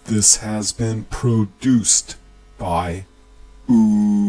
This has been produced by umunu.com.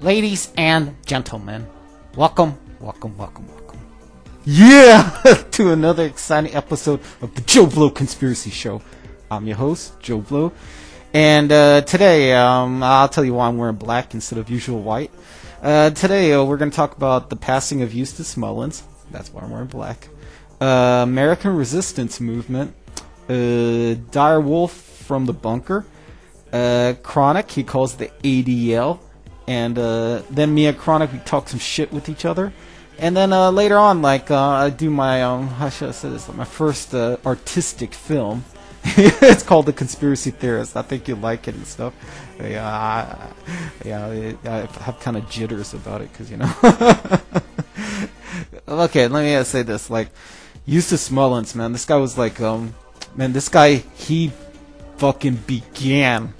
Ladies and gentlemen, welcome. Yeah, to another exciting episode of the Joe Blow Conspiracy Show. I'm your host, Joe Blow, and today I'll tell you why I'm wearing black instead of usual white. Today we're going to talk about the passing of Eustace Mullins. That's why I'm wearing black. American Resistance Movement. Direwolf from the bunker. Chronic, he calls the ADL. And then me and Chronic, we talk some shit with each other. And then later on, I do my, how should I say this, my first artistic film. It's called The Conspiracy Theorist. I think you'll like it and stuff. I have kind of jitters about it, because, you know. Okay, let me say this. Eustace Mullins, man, this guy was he fucking began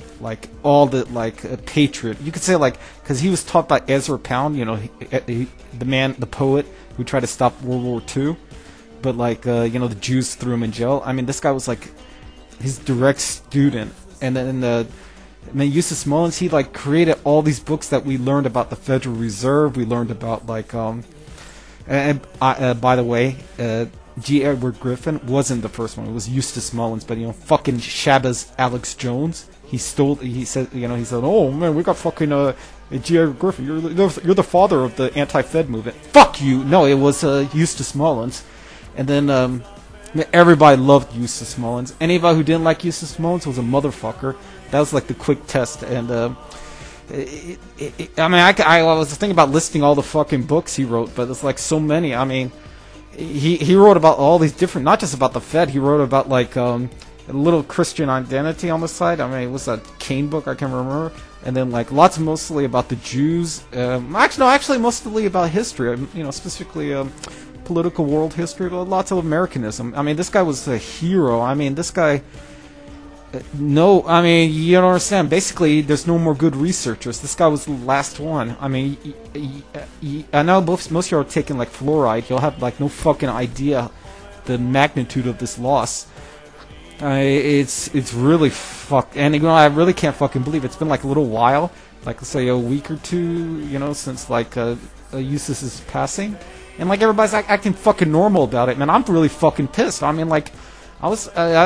all the patriot. You could say because he was taught by Ezra Pound, you know, the poet who tried to stop World War II, but you know, the Jews threw him in jail. I mean, this guy was his direct student, and then Eustace Mullins, he created all these books that we learned about the Federal Reserve. We learned about by the way, G. Edward Griffin wasn't the first one. It was Eustace Mullins, but you know, fucking Shabazz Alex Jones. He said, oh man, we got fucking G. Edward Griffin. You're the father of the anti-Fed movement. Fuck you. No, it was Eustace Mullins. And then everybody loved Eustace Mullins. Anybody who didn't like Eustace Mullins was a motherfucker. That was the quick test. And I was thinking about listing all the fucking books he wrote, but it's so many. I mean, he wrote about all these different, not just about the Fed. He wrote about a little Christian identity on the side. I mean, it was a Kane book, I can't remember. And then lots mostly about the Jews. Actually mostly about history. You know, specifically political world history, but lots of Americanism. I mean, this guy was a hero. I mean, this guy. You don't understand. Basically, there's no more good researchers. This guy was the last one. I mean, I know most of you are taking fluoride. You'll have no fucking idea the magnitude of this loss. It's really fucked, and you know, I really can't fucking believe it's been a little while, let's say a week or two, you know, since Eustace's passing, and everybody's acting fucking normal about it. Man, I'm really fucking pissed. I mean, I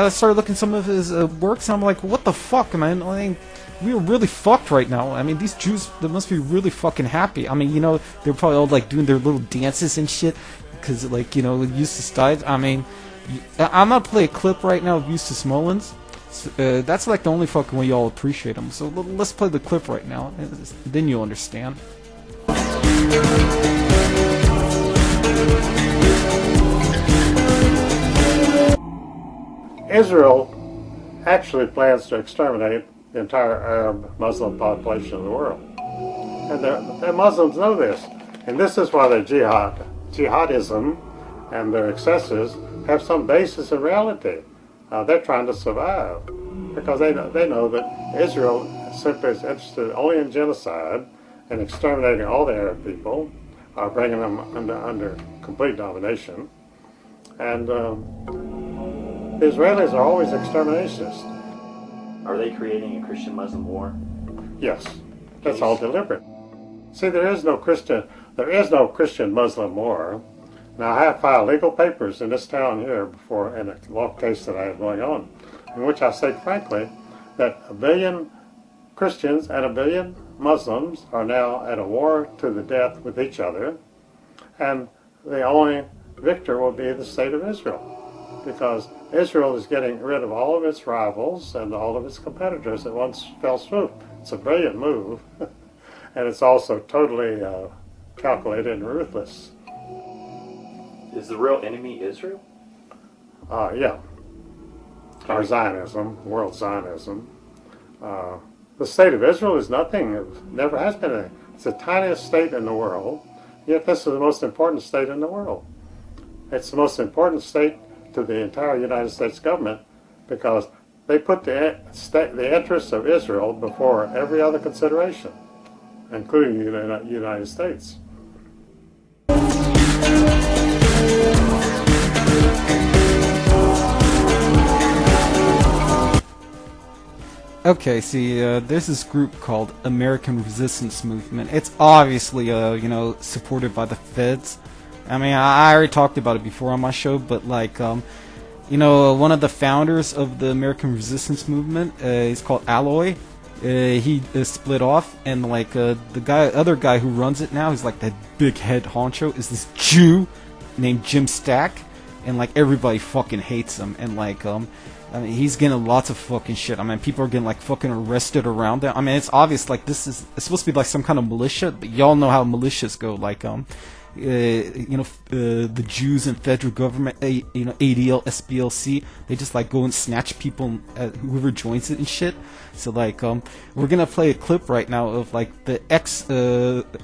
started looking at some of his works, and I'm like, what the fuck, man? I mean, we are really fucked right now. I mean, these Jews, they must be really fucking happy. I mean, you know, they're probably all doing their little dances and shit because you know, Eustace died. I mean, I'm gonna play a clip right now of Eustace Mullins. That's the only fucking way y'all appreciate him. So let's play the clip right now, and then you'll understand. Israel actually plans to exterminate the entire Arab Muslim population of the world. And the Muslims know this. And this is why their jihadism and their excesses have some basis in reality. They're trying to survive because they know that Israel simply is interested only in genocide and exterminating all the Arab people, bringing them under complete domination. And the Israelis are always exterminationists. Are they creating a Christian-Muslim war? Yes, that's all deliberate. See, there is no Christian-Muslim war. Now, I have filed legal papers in this town here before, in a law case that I have going on, in which I state frankly that 1 billion Christians and 1 billion Muslims are now at a war to the death with each other, and the only victor will be the state of Israel, because Israel is getting rid of all of its rivals and all of its competitors at one fell swoop. It's a brilliant move, and it's also totally calculated and ruthless. Is the real enemy Israel? Yeah. Or Zionism, world Zionism. The state of Israel is nothing. It never has been anything. It's the tiniest state in the world, yet this is the most important state in the world. It's the most important state to the entire United States government because they put the interests of Israel before every other consideration, including the United States. Okay, see, there's this group called American Resistance Movement. It's obviously, supported by the feds. I mean, I already talked about it before on my show, but like, one of the founders of the American Resistance Movement is called Alloy. He is split off, and like the other guy who runs it now, who's like the big head honcho, is this Jew named Jim Stach, and like everybody fucking hates him, and like I mean, he's getting lots of fucking shit. I mean, people are getting like fucking arrested around him. I mean, it's obvious like it's supposed to be like some kind of militia, but y'all know how militias go. Like the Jews and federal government, ADL, SBLC, they just like go and snatch people, whoever joins it and shit. So like, we're gonna play a clip right now of like the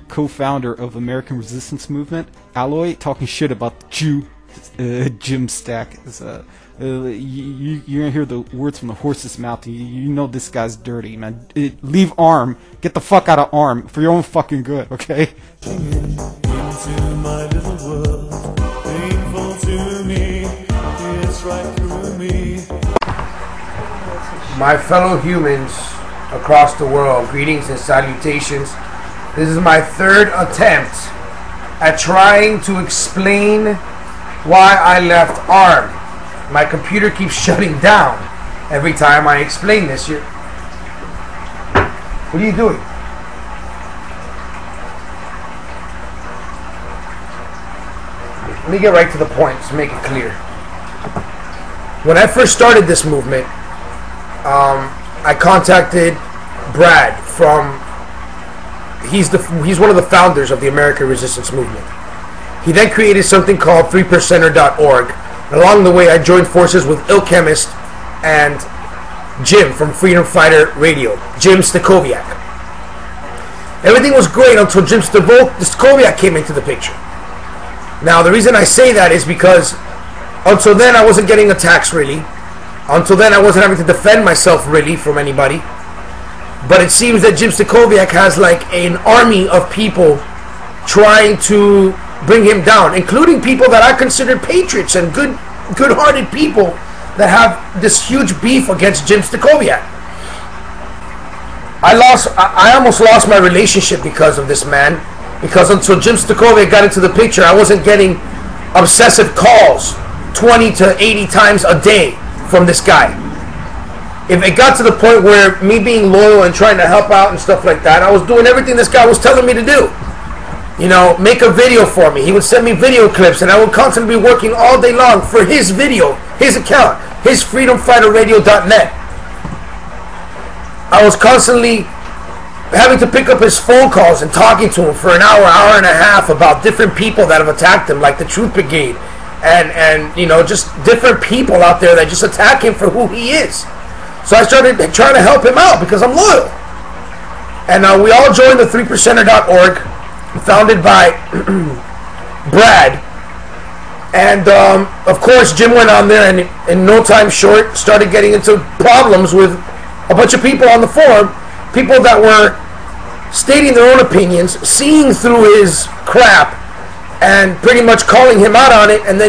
co-founder of American Resistance Movement, Alloy, talking shit about the Jew, Jim Stach. You're gonna hear the words from the horse's mouth. You know this guy's dirty, man. Leave ARM. Get the fuck out of ARM for your own fucking good, okay? Into my little world, painful to me, it's right through me. My fellow humans across the world, greetings and salutations. This is my third attempt at trying to explain why I left ARM. My computer keeps shutting down every time I explain this. What are you doing? Let me get right to the point to make it clear. When I first started this movement, I contacted Brad from. He's one of the founders of the American Resistance Movement. He then created something called 3percenter.org. Along the way, I joined forces with Ilchemist and Jim from Freedom Fighter Radio, Jim Stach. Everything was great until Jim Stach came into the picture. Now, the reason I say that is because until then, I wasn't getting attacks really. Until then, I wasn't having to defend myself really from anybody. But it seems that Jim Stach has like an army of people trying to bring him down, including people that I consider patriots and good-hearted people that have this huge beef against Jim Stach. I almost lost my relationship because of this man, because until Jim Stach got into the picture, I wasn't getting obsessive calls 20 to 80 times a day from this guy. If it got to the point where me being loyal and trying to help out and stuff like that, I was doing everything this guy was telling me to do. Make a video for me. He would send me video clips, and I would constantly be working all day long for his video, his account, his freedomfighterradio.net. I was constantly having to pick up his phone calls and talking to him for an hour, hour and a half about different people that have attacked him, like the Truth Brigade, and just different people out there that just attack him for who he is. So I started trying to help him out because I'm loyal. And we all joined the 3percenter.org. Founded by Brad, and of course Jim went on there and in no time short started getting into problems with a bunch of people on the forum, people that were stating their own opinions, seeing through his crap, and pretty much calling him out on it, and then